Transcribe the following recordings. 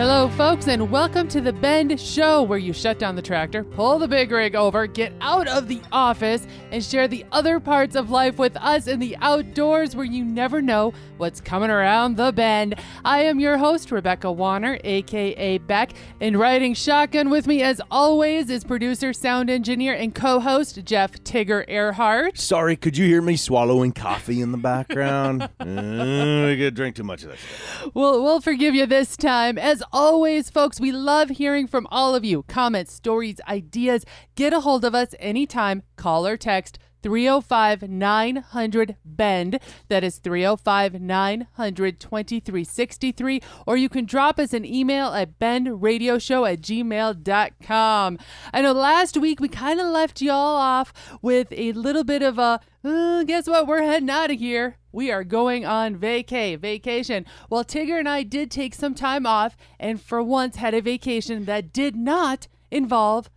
Hello, folks, and welcome to the Bend Show, where you shut down the tractor, pull the big rig over, get out of the office, and share the other parts of life with us in the outdoors, where you never know what's coming around the bend. I am your host, Rebecca Wanner, a.k.a. Beck, and riding shotgun with me, as always, is producer, sound engineer, and co-host Jeff Tigger Erhardt. Sorry, could you hear me swallowing coffee in the background? I could drink too much of that stuff. We'll forgive you this time. As always, folks, we love hearing from all of you. Comments, stories, ideas. Get a hold of us anytime. Call or text 305-900-BEND. That is 305-900-2363. Or you can drop us an email at bendradioshow@gmail.com. I know last week we kind of left y'all off with a little bit of a, guess what? We're heading out of here. We are going on vacation. Well, Tigger and I did take some time off and for once had a vacation that did not involve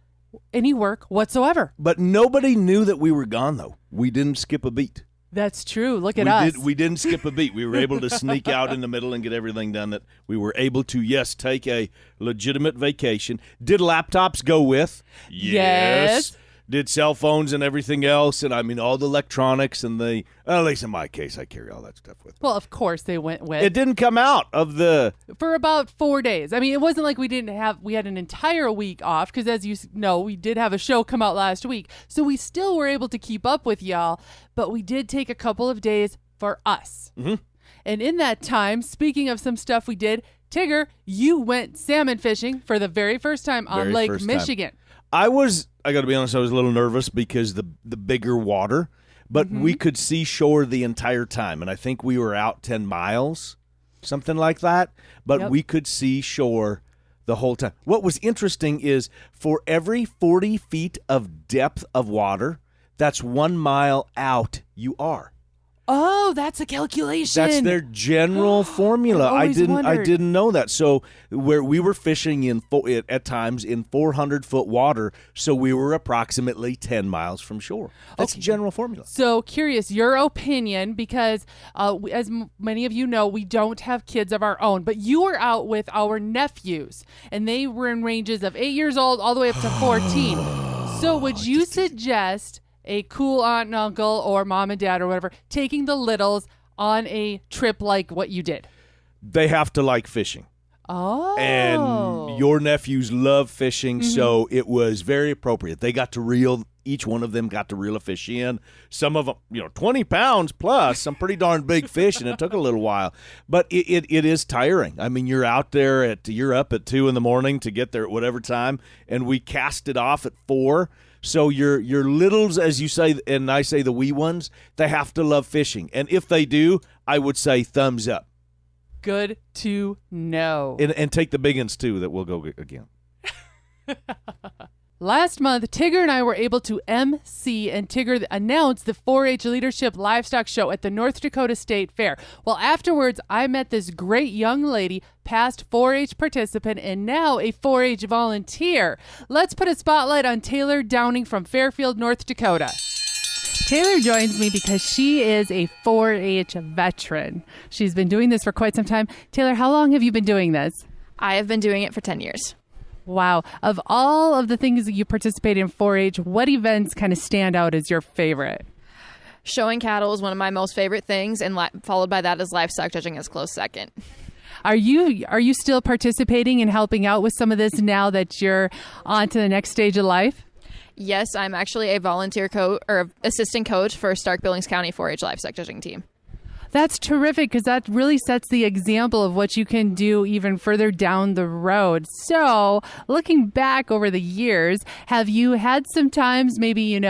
any work whatsoever. But nobody knew that we were gone, though. We didn't skip a beat. That's true. Look at us. We didn't skip a beat. We were able to sneak out in the middle and get everything done that we were able to, yes, take a legitimate vacation. Did laptops go with? Yes. Did cell phones and everything else, and I mean all the electronics and the, at least in my case, I carry all that stuff with me. Well, of course they went with. It didn't come out of the... For about 4 days. I mean, it wasn't like we had an entire week off, because as you know, we did have a show come out last week. So we still were able to keep up with y'all, but we did take a couple of days for us. Mm-hmm. And in that time, speaking of some stuff we did, Tigger, you went salmon fishing for the very first time on Lake Michigan. I got to be honest, I was a little nervous because the bigger water, but we could see shore the entire time. And I think we were out 10 miles, something like that. But we could see shore the whole time. What was interesting is for every 40 feet of depth of water, that's 1 mile out you are. Oh, that's a calculation. That's their general formula. I didn't know that. So where we were fishing at times in 400-foot water, so we were approximately 10 miles from shore. That's general formula. So curious, your opinion, because as many of you know, we don't have kids of our own, but you were out with our nephews, and they were in ranges of 8 years old all the way up to 14. So would you suggest a cool aunt and uncle or mom and dad or whatever taking the littles on a trip like what you did? They have to like fishing. Oh. And your nephews love fishing, so it was very appropriate. They got to reel, each one of them got to reel a fish in. Some of them, 20 pounds plus, some pretty darn big fish, and it took a little while. But it is tiring. I mean, you're out there you're up at 2 a.m. to get there at whatever time, and we cast it off at 4. So your littles, as you say, and I say the wee ones, they have to love fishing. And if they do, I would say thumbs up. Good to know. And take the big ones, too, that we'll go again. Last month, Tigger and I were able to MC and Tigger announce the 4-H Leadership Livestock Show at the North Dakota State Fair. Well, afterwards, I met this great young lady, past 4-H participant, and now a 4-H volunteer. Let's put a spotlight on Taylor Downing from Fairfield, North Dakota. Taylor joins me because she is a 4-H veteran. She's been doing this for quite some time. Taylor, how long have you been doing this? I have been doing it for 10 years. Wow. Of all of the things that you participate in 4-H, what events kind of stand out as your favorite? Showing cattle is one of my most favorite things, and followed by that is livestock judging as close second. Are you still participating and helping out with some of this now that you're on to the next stage of life? Yes, I'm actually a volunteer coach or assistant coach for Stark-Billings County 4-H livestock judging team. That's terrific, because that really sets the example of what you can do even further down the road. So looking back over the years, have you had some times maybe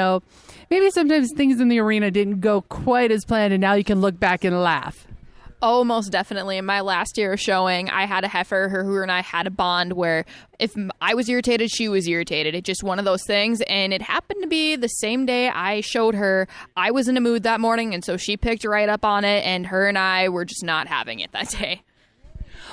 sometimes things in the arena didn't go quite as planned and now you can look back and laugh? Oh, most definitely. In my last year of showing, I had a heifer. Her and I had a bond where if I was irritated, she was irritated. It's just one of those things. And it happened to be the same day I showed her. I was in a mood that morning, and so she picked right up on it, and her and I were just not having it that day.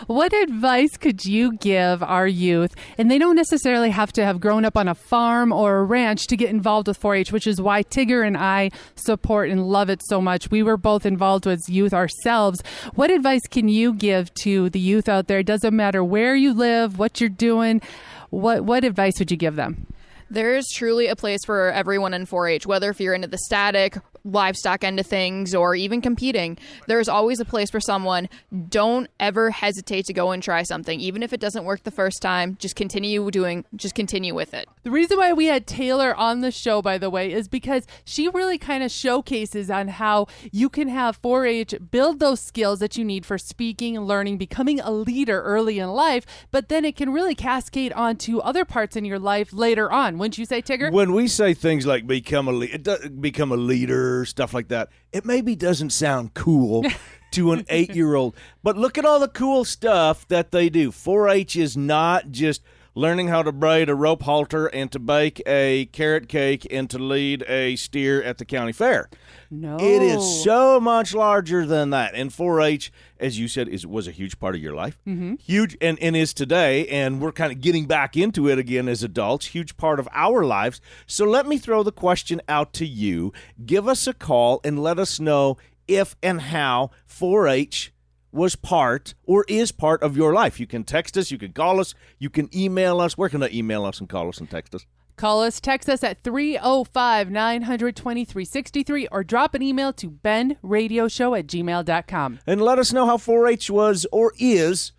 What advice could you give our youth? And they don't necessarily have to have grown up on a farm or a ranch to get involved with 4-H, which is why Tigger and I support and love it so much. We were both involved with youth ourselves. What advice can you give to the youth out there? It doesn't matter where you live, what you're doing. What advice would you give them? There is truly a place for everyone in 4-H, whether if you're into the static, livestock end of things, or even competing. There's always a place for someone. Don't ever hesitate to go and try something. Even if it doesn't work the first time, just continue with it. The reason why we had Taylor on the show, by the way, is because she really kind of showcases on how you can have 4-H build those skills that you need for speaking and learning, becoming a leader early in life, but then it can really cascade onto other parts in your life later on. Wouldn't you say, Tigger? When we say things like become a leader, stuff like that, it maybe doesn't sound cool to an 8-year-old. But look at all the cool stuff that they do. 4-H is not just learning how to braid a rope halter and to bake a carrot cake and to lead a steer at the county fair. No. It is so much larger than that. And 4-H, as you said, was a huge part of your life. Mm-hmm. Huge, and is today, and we're kind of getting back into it again as adults, huge part of our lives. So let me throw the question out to you. Give us a call and let us know if and how 4-H was part or is part of your life. You can text us, you can call us, you can email us. Where can they email us and call us and text us? Call us, text us at 305-900-2363 or drop an email to benradioshow@gmail.com. And let us know how 4-H was or is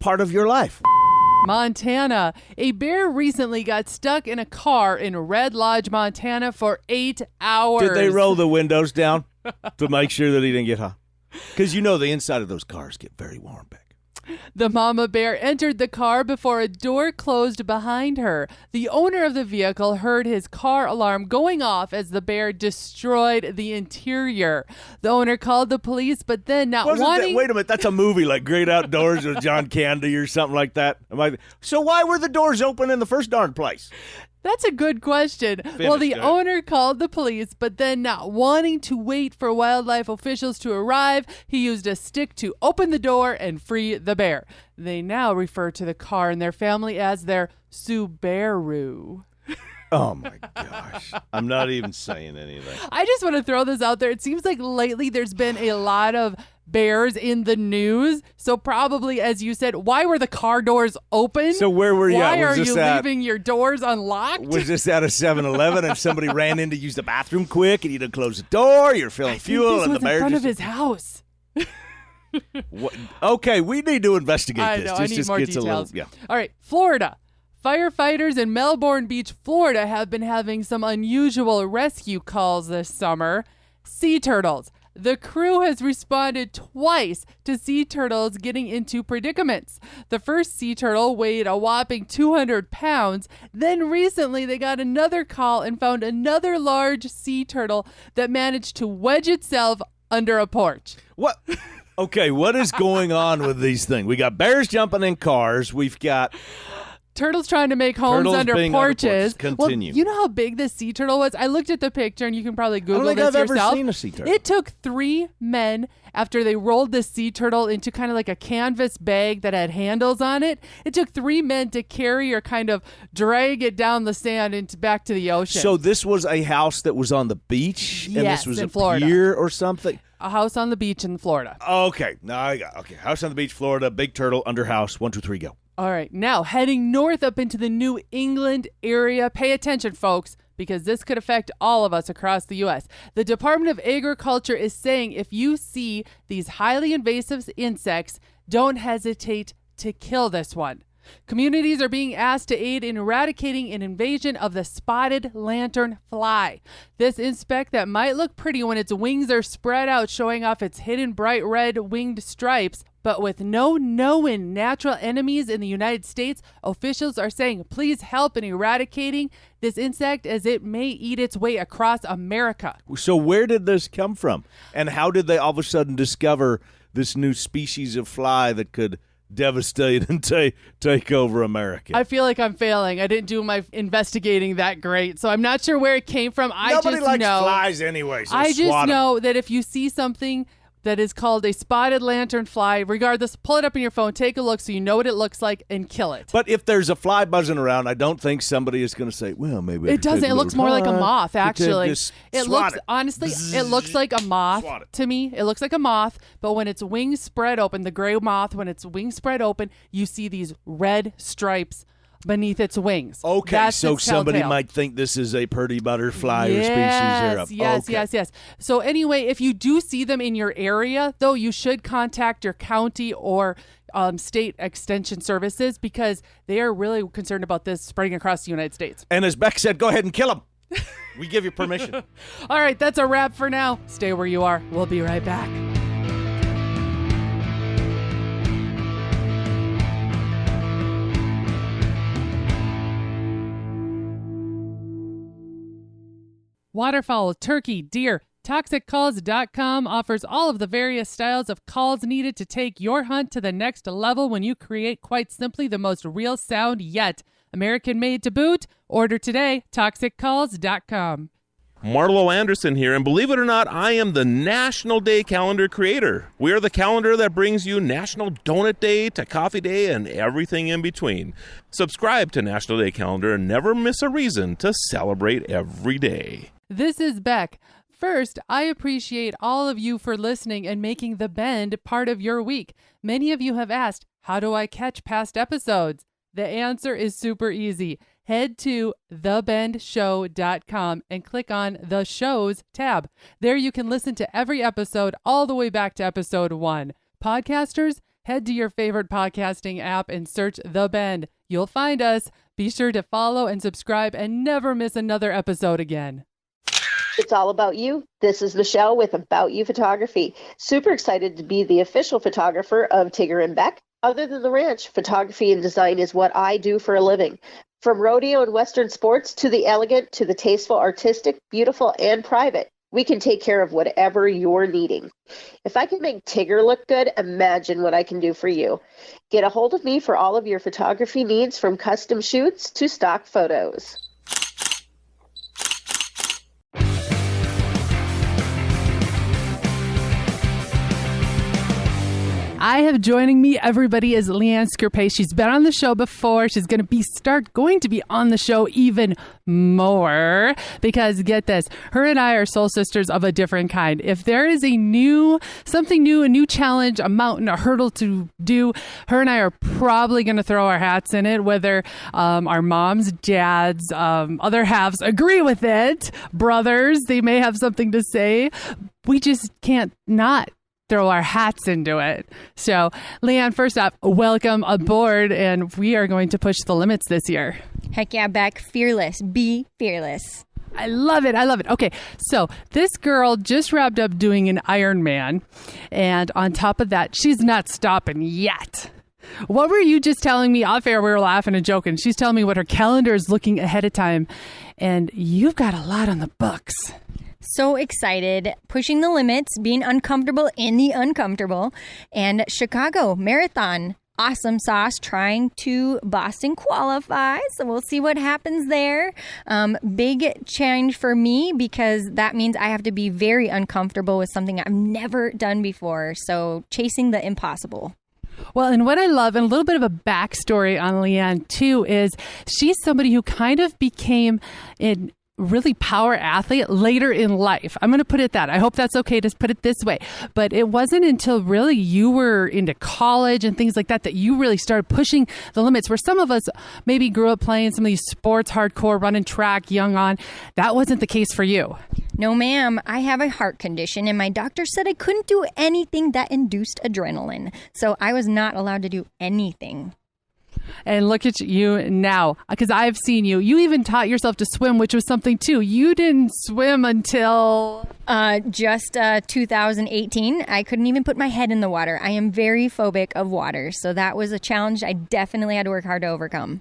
part of your life. Montana. A bear recently got stuck in a car in Red Lodge, Montana for 8 hours. Did they roll the windows down to make sure that he didn't get hot? Because you know the inside of those cars get very warm back. The mama bear entered the car before a door closed behind her. The owner of the vehicle heard his car alarm going off as the bear destroyed the interior. The owner called the police, but then Wait a minute, that's a movie like Great Outdoors with John Candy or something like that. So why were the doors open in the first darn place? That's a good question. The owner called the police, but then not wanting to wait for wildlife officials to arrive, he used a stick to open the door and free the bear. They now refer to the car and their family as their Subaru. Oh, my gosh. I'm not even saying anything. I just want to throw this out there. It seems like lately there's been a lot of bears in the news. So probably, as you said, why were the car doors open? So where were you at? Why are you leaving your doors unlocked? Was this at a 7-Eleven and somebody ran in to use the bathroom quick and you didn't close the door, you're filling fuel, and the bear in front of his house. Okay, we need to investigate I this. know, This I need just more gets details. a little, All right, Florida. Firefighters in Melbourne Beach, Florida have been having some unusual rescue calls this summer. Sea turtles. The crew has responded twice to sea turtles getting into predicaments. The first sea turtle weighed a whopping 200 pounds. Then recently they got another call and found another large sea turtle that managed to wedge itself under a porch. What? Okay, what is going on with these things? We got bears jumping in cars. We've got turtles trying to make homes under porches. Continue. Well, you know how big this sea turtle was? I looked at the picture, and you can probably Google this yourself. I don't think I've ever seen a sea turtle. It took 3 men after they rolled the sea turtle into kind of like a canvas bag that had handles on it. It took 3 men to carry or kind of drag it down the sand and back to the ocean. So this was a house that was on the beach? Yes, and this was in a Florida. pier or something? A house on the beach in Florida. Okay. House on the beach, Florida, big turtle, under house. 1, 2, 3, go. All right, now heading north up into the New England area. Pay attention, folks, because this could affect all of us across the U.S. The Department of Agriculture is saying if you see these highly invasive insects, don't hesitate to kill this one. Communities are being asked to aid in eradicating an invasion of the spotted lantern fly. This insect that might look pretty when its wings are spread out, showing off its hidden bright red winged stripes, but with no known natural enemies in the United States, officials are saying please help in eradicating this insect as it may eat its way across America. So where did this come from? And how did they all of a sudden discover this new species of fly that could devastate and take over America? I feel like I'm failing. I didn't do my investigating that great, so I'm not sure where it came from. Nobody likes flies anyway. So I just know that if you see something that is called a spotted lanternfly. Regardless, pull it up on your phone, take a look so you know what it looks like, and kill it. But if there's a fly buzzing around, I don't think somebody is going to say, well, maybe it doesn't. It looks more like a moth, actually. Honestly, it looks like a moth to me. It looks like a moth, but when its wings spread open, the gray moth, when its wings spread open, you see these red stripes beneath its wings. Okay, That's so its somebody telltale. might think this is a pretty butterfly or species thereof. Yes. So anyway, if you do see them in your area, though, you should contact your county or state extension services because they are really concerned about this spreading across the United States. And as Beck said, go ahead and kill them. We give you permission. All right, that's a wrap for now. Stay where you are. We'll be right back. Waterfowl, turkey, deer. ToxicCalls.com offers all of the various styles of calls needed to take your hunt to the next level when you create quite simply the most real sound yet. American made to boot. Order today. ToxicCalls.com. Marlo Anderson here, and believe it or not, I am the National Day Calendar creator. We are the calendar that brings you National Donut Day to Coffee Day and everything in between. Subscribe to National Day Calendar and never miss a reason to celebrate every day. This is Beck. First, I appreciate all of you for listening and making The Bend part of your week. Many of you have asked, how do I catch past episodes? The answer is super easy. Head to thebendshow.com and click on the shows tab. There you can listen to every episode all the way back to episode 1. Podcasters, head to your favorite podcasting app and search The Bend. You'll find us. Be sure to follow and subscribe and never miss another episode again. It's all about you. This is Michelle with About You Photography. Super excited to be the official photographer of Tigger and Beck. Other than the ranch, photography and design is what I do for a living. From rodeo and Western sports to the elegant to the tasteful, artistic, beautiful, and private, we can take care of whatever you're needing. If I can make Tigger look good, imagine what I can do for you. Get a hold of me for all of your photography needs, from custom shoots to stock photos. I have joining me, everybody, is Leanne Skirpay. She's been on the show before. She's going to be on the show even more because, get this, her and I are soul sisters of a different kind. If there is something new, a new challenge, a mountain, a hurdle to do, her and I are probably going to throw our hats in it, whether our moms, dads, other halves agree with it, brothers, they may have something to say. We just can't not throw our hats into it. So, Leanne, first off, welcome aboard, and we are going to push the limits this year. Heck yeah, Beck. Fearless. Be fearless. I love it. Okay, so this girl just wrapped up doing an Ironman, and on top of that, she's not stopping yet. What were you just telling me off air? We were laughing and joking. She's telling me what her calendar is looking ahead of time, and you've got a lot on the books. So excited, pushing the limits, being uncomfortable in the uncomfortable, and Chicago Marathon. Awesome sauce, trying to Boston qualify, so we'll see what happens there. Big change for me because that means I have to be very uncomfortable with something I've never done before, so chasing the impossible. Well, and what I love, and a little bit of a backstory on Leanne, too, is she's somebody who kind of became in really power athlete later in life. I'm going to put it that. I hope that's okay to put it this way. But it wasn't until really you were into college and things like that that you really started pushing the limits, where some of us maybe grew up playing some of these sports, hardcore, running track, young on. That wasn't the case for you. No, ma'am. I have a heart condition, and my doctor said I couldn't do anything that induced adrenaline. So I was not allowed to do anything. And look at you now, because I've seen you. You even taught yourself to swim, which was something, too. You didn't swim until... Just 2018. I couldn't even put my head in the water. I am very phobic of water, so that was a challenge I definitely had to work hard to overcome.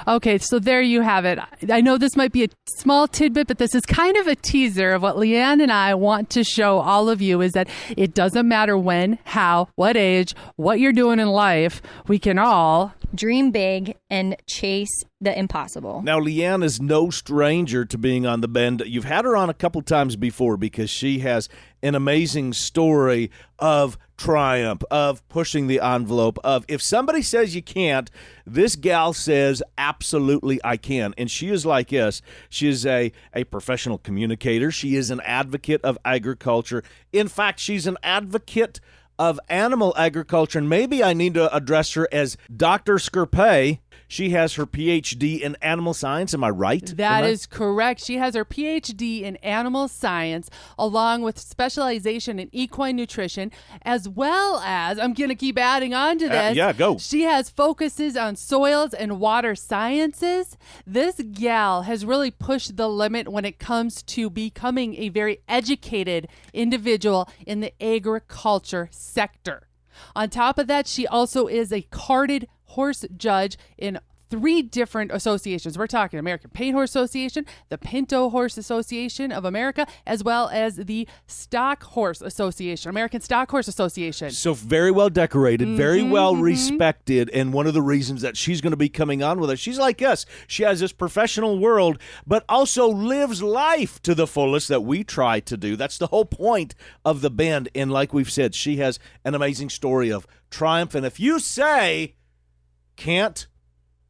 Okay, so there you have it. I know this might be a small tidbit, but this is kind of a teaser of what Leanne and I want to show all of you, is that it doesn't matter when, how, what age, what you're doing in life, we can all dream big and chase the impossible. Now, Leanne is no stranger to being on The Bend. You've had her on a couple times before because she has an amazing story of triumph, of pushing the envelope, of if somebody says you can't, this gal says, absolutely I can. And she is like us. She is a professional communicator. She is an advocate of agriculture. In fact, she's an advocate of animal agriculture. And maybe I need to address her as Dr. Skerpay. She has her PhD in animal science. Am I right? That is correct. She has her PhD in animal science, along with specialization in equine nutrition, as well as, I'm going to keep adding on to this. Yeah, go. She has focuses on soils and water sciences. This gal has really pushed the limit when it comes to becoming a very educated individual in the agriculture sector. On top of that, she also is a carded horse judge in 3 different associations. We're talking American Paint Horse Association, the Pinto Horse Association of America, as well as the Stock Horse Association, American Stock Horse Association. So very well decorated, very well respected, and one of the reasons that she's going to be coming on with us, she's like us. She has this professional world, but also lives life to the fullest that we try to do. That's the whole point of the band, and like we've said, she has an amazing story of triumph, and if you say can't,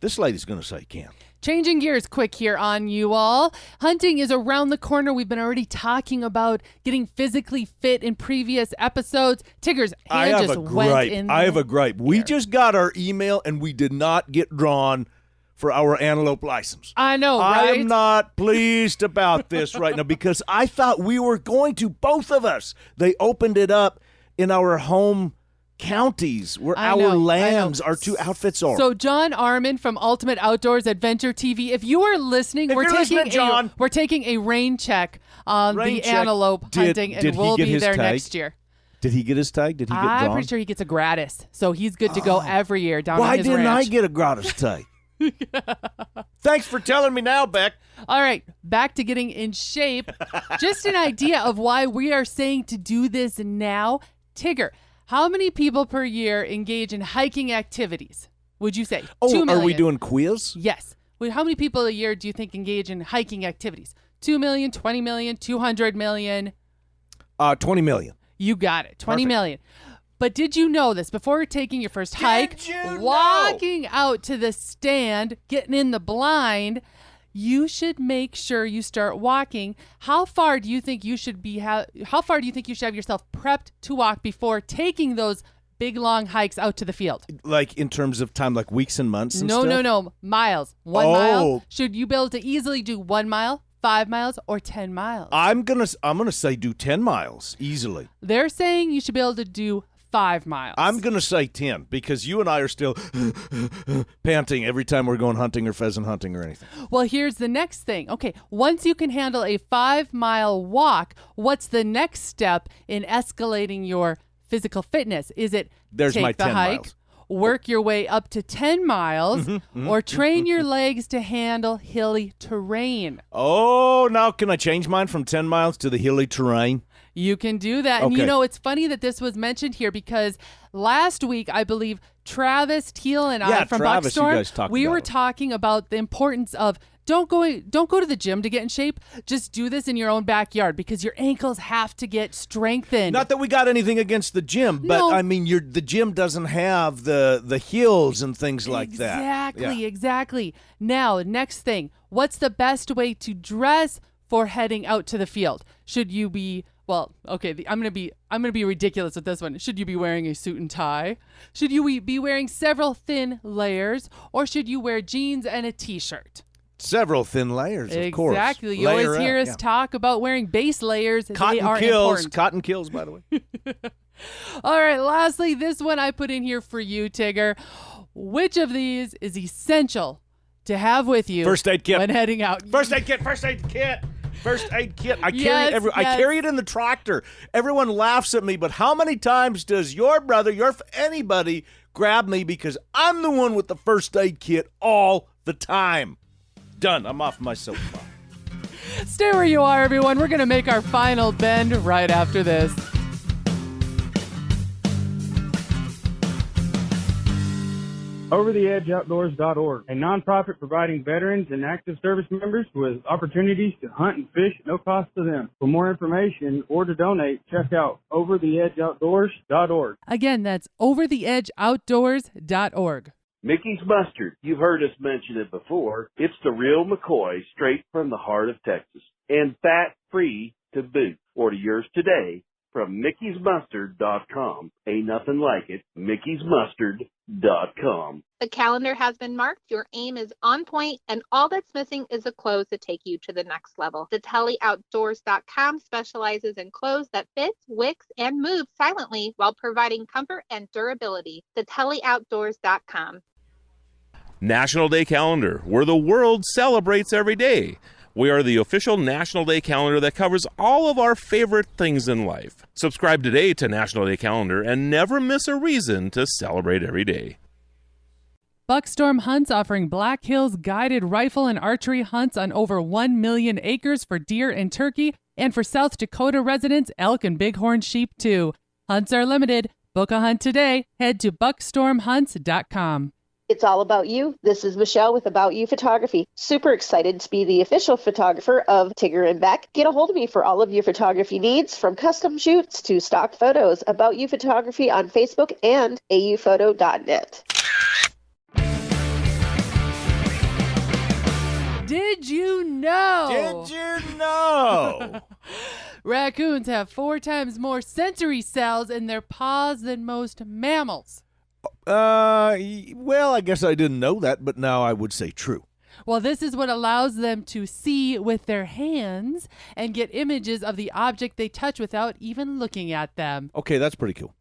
this lady's going to say can't. Changing gears quick here on you all. Hunting is around the corner. We've been already talking about getting physically fit in previous episodes. Tigger's hand just went in I have a gripe. there. We just got our email and we did not get drawn for our antelope license. I know, I right? am not pleased about this right now because I thought we were going to, both of us. They opened it up in our home counties where our lands, our 2 outfits are. So John Arman from Ultimate Outdoors Adventure TV, if you are listening, we're taking a rain check on the antelope hunting, and we'll be there next year. Did he get his tag? Did he get drawn? I'm pretty sure he gets a gratis, so he's good to go every year down on his ranch. Why didn't I get a gratis tag? Thanks for telling me now, Beck. All right, back to getting in shape. Just an idea of why we are saying to do this now. Tigger, how many people per year engage in hiking activities? Would you say? 2 million. Are we doing quiz? Yes. How many people a year do you think engage in hiking activities? 2 million, 20 million, 200 million? 20 million. You got it. 20 million. But did you know this? Before taking your first hike, walking out to the stand, getting in the blind, you should make sure you start walking. How far do you think you should have yourself prepped to walk before taking those big long hikes out to the field? Like in terms of time, like weeks and months and stuff? No. Miles. 1 mile. Should you be able to easily do 1 mile, 5 miles, or 10 miles? I'm gonna say do 10 miles easily. They're saying you should be able to do 5 miles. I'm going to say 10 because you and I are still panting every time we're going hunting or pheasant hunting or anything. Well, here's the next thing. Okay, once you can handle a 5-mile walk, what's the next step in escalating your physical fitness? Is it There's take my the 10 hike, miles. work your way up to 10 miles, or train your legs to handle hilly terrain? Oh, now can I change mine from 10 miles to the hilly terrain? You can do that. Okay. And you know, it's funny that this was mentioned here because last week, I believe Travis Teal and I from Travis, Buckstorm, you guys talked we about were it. talking about the importance of don't go to the gym to get in shape. Just do this in your own backyard because your ankles have to get strengthened. Not that we got anything against the gym, but No. I mean, the gym doesn't have the hills and things like that. Exactly. Now, next thing, what's the best way to dress for heading out to the field? Should you be I'm gonna be ridiculous with this one. Should you be wearing a suit and tie? Should you be wearing several thin layers, or should you wear jeans and a t-shirt? Several thin layers, of course. Exactly. You always hear us talk about wearing base layers. They are important. Cotton kills, by the way. All right. Lastly, this one I put in here for you, Tigger. Which of these is essential to have with you First aid kit. when heading out? First aid kit. First aid kit. I Yes, carry it in the tractor. Everyone laughs at me, but how many times does your brother, anybody grab me because I'm the one with the first aid kit all the time? Done. I'm off my soapbox. Stay where you are, everyone. We're going to make our final bend right after this. OverTheEdgeOutdoors.org, a nonprofit providing veterans and active service members with opportunities to hunt and fish at no cost to them. For more information or to donate, check out OverTheEdgeOutdoors.org. Again, that's overtheedgeoutdoors.org. Mickey's Mustard. You've heard us mention it before. It's the real McCoy, straight from the heart of Texas, and fat-free to boot. Order yours today from Mickey'sMustard.com. Ain't nothing like it. Mickey'sMustard.com. The calendar has been marked, your aim is on point, and all that's missing is the clothes to take you to the next level. TheTellyOutdoors.com specializes in clothes that fit, wicks, and move silently while providing comfort and durability. TheTellyOutdoors.com. National Day Calendar, where the world celebrates every day. We are the official National Day Calendar that covers all of our favorite things in life. Subscribe today to National Day Calendar and never miss a reason to celebrate every day. Buckstorm Hunts offering Black Hills guided rifle and archery hunts on over 1 million acres for deer and turkey, and for South Dakota residents, elk and bighorn sheep too. Hunts are limited. Book a hunt today. Head to buckstormhunts.com. It's all about you. This is Michelle with About You Photography. Super excited to be the official photographer of Tigger and Beck. Get a hold of me for all of your photography needs, from custom shoots to stock photos. About You Photography on Facebook and auphoto.net. Did you know? Raccoons have 4 times more sensory cells in their paws than most mammals. Well, I guess I didn't know that, but now I would say true. Well, this is what allows them to see with their hands and get images of the object they touch without even looking at them. Okay, that's pretty cool.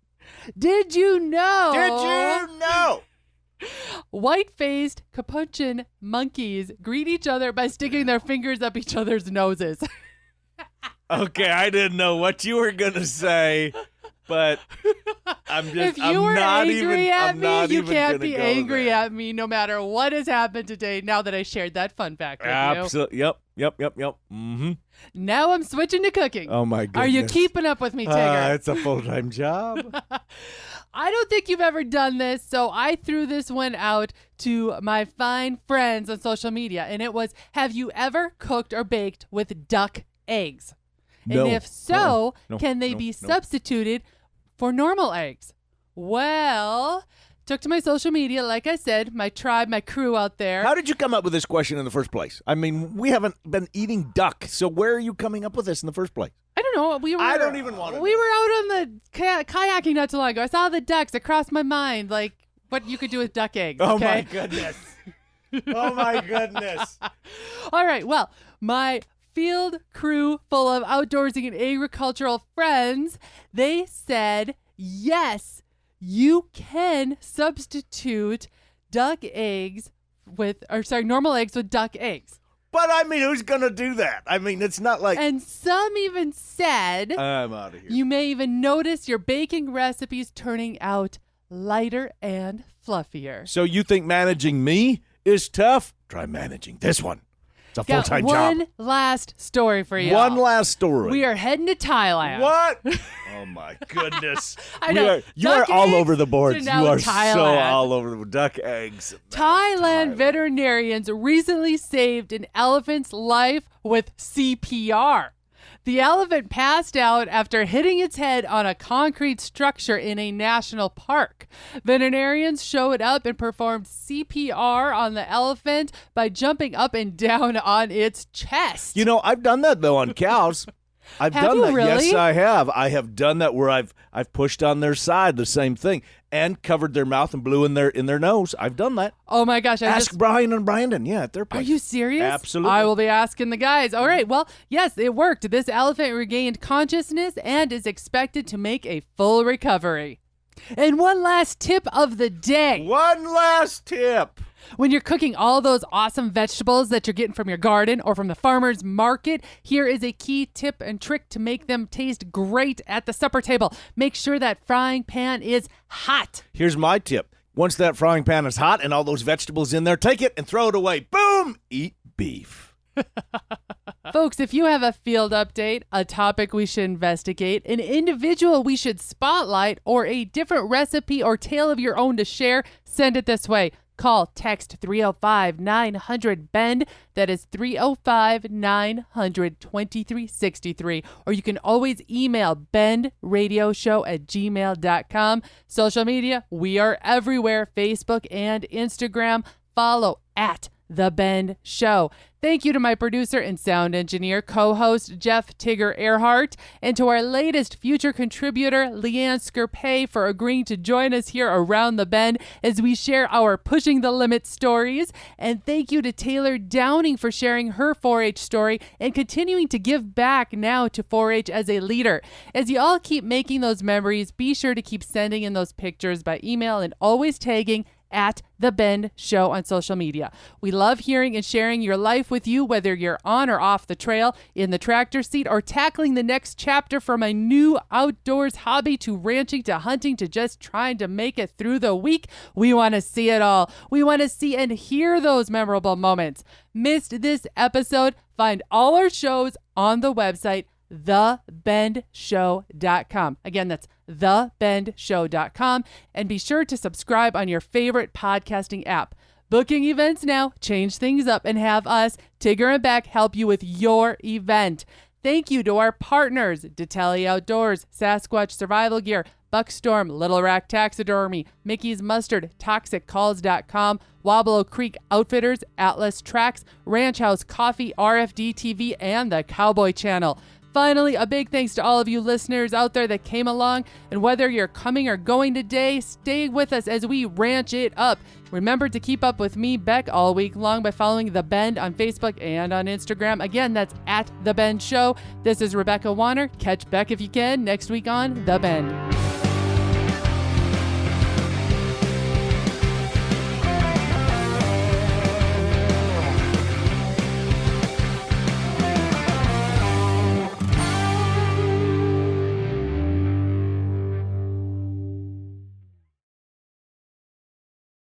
Did you know? Did you know? White-faced capuchin monkeys greet each other by sticking their fingers up each other's noses. Okay, I didn't know what you were going to say, but If you were angry at me, you can't be angry at me no matter what has happened today now that I shared that fun fact with you. Absolutely. Yep. Mm-hmm. Now I'm switching to cooking. Oh, my goodness. Are you keeping up with me, Tigger? It's a full-time job. I don't think you've ever done this, so I threw this one out to my fine friends on social media, and it was, have you ever cooked or baked with duck eggs? No. And if so, No, can they be substituted for normal eggs? Well, took to my social media, like I said, my tribe, my crew out there. How did you come up with this question in the first place? I mean, we haven't been eating duck, so where are you coming up with this in the first place? I don't know. I don't even want to We know. were out on the kayaking not too long ago. I saw the ducks. It crossed my mind, like, what you could do with duck eggs. Oh, okay? my goodness. Oh, my goodness. All right. Well, my field crew full of outdoorsy and agricultural friends, they said, yes, you can substitute normal eggs with duck eggs. But, I mean, who's going to do that? I mean, it's not like... And some even said, I'm out of here. You may even notice your baking recipes turning out lighter and fluffier. So you think managing me is tough? Try managing this one. It's a full-time job. One last story for you. One last story. We are heading to Thailand. What? Oh, my goodness. I know. You are all Duck over the eggs board. to You now are Thailand. so all over the duck eggs. Thailand veterinarians recently saved an elephant's life with CPR. The elephant passed out after hitting its head on a concrete structure in a national park. Veterinarians showed up and performed CPR on the elephant by jumping up and down on its chest. You know, I've done that, though, on cows. I've Have done you that. really? Yes, I have. I have done that where I've pushed on their side, the same thing, and covered their mouth and blew in their nose. I've done that. Oh my gosh! Ask Brian and Brandon. Yeah, at their place. Are you serious? Absolutely. I will be asking the guys. All right. Well, yes, it worked. This elephant regained consciousness and is expected to make a full recovery. And one last tip of the day. One last tip. When you're cooking all those awesome vegetables that you're getting from your garden or from the farmer's market, here is a key tip and trick to make them taste great at the supper table. Make sure that frying pan is hot. Here's my tip. Once that frying pan is hot and all those vegetables in there, take it and throw it away. Boom! Eat beef. Folks, if you have a field update, a topic we should investigate, an individual we should spotlight, or a different recipe or tale of your own to share, send it this way. Call, text 305-900-BEND. That is 305-900-2363. Or you can always email bendradioshow@gmail.com. Social media, we are everywhere. Facebook and Instagram. Follow at The Bend Show. Thank you to my producer and sound engineer, co-host Jeff Tigger Erhardt, and to our latest future contributor, Leanne Skerpay, for agreeing to join us here around the bend as we share our Pushing the Limit stories. And thank you to Taylor Downing for sharing her 4-H story and continuing to give back now to 4-H as a leader. As you all keep making those memories, be sure to keep sending in those pictures by email and always tagging at The Bend Show on social media. We love hearing and sharing your life with you, whether you're on or off the trail, in the tractor seat, or tackling the next chapter from a new outdoors hobby to ranching to hunting to just trying to make it through the week. We want to see it all. We want to see and hear those memorable moments. Missed this episode? Find all our shows on the website, thebendshow.com. Again, that's thebendshow.com. And be sure to subscribe on your favorite podcasting app. Booking events now, change things up, and have us, Tigger and Beck, help you with your event. Thank you to our partners, Detelli Outdoors, Sasquatch Survival Gear, Buckstorm, Little Rack Taxidermy, Mickey's Mustard, ToxicCalls.com, Wobblo Creek Outfitters, Atlas Tracks, Ranch House Coffee, RFD TV, and the Cowboy Channel. Finally, a big thanks to all of you listeners out there that came along. And whether you're coming or going today, stay with us as we ranch it up. Remember to keep up with me, Beck, all week long by following The Bend on Facebook and on Instagram. Again, that's at The Bend Show. This is Rebecca Wanner. Catch Beck if you can next week on The Bend.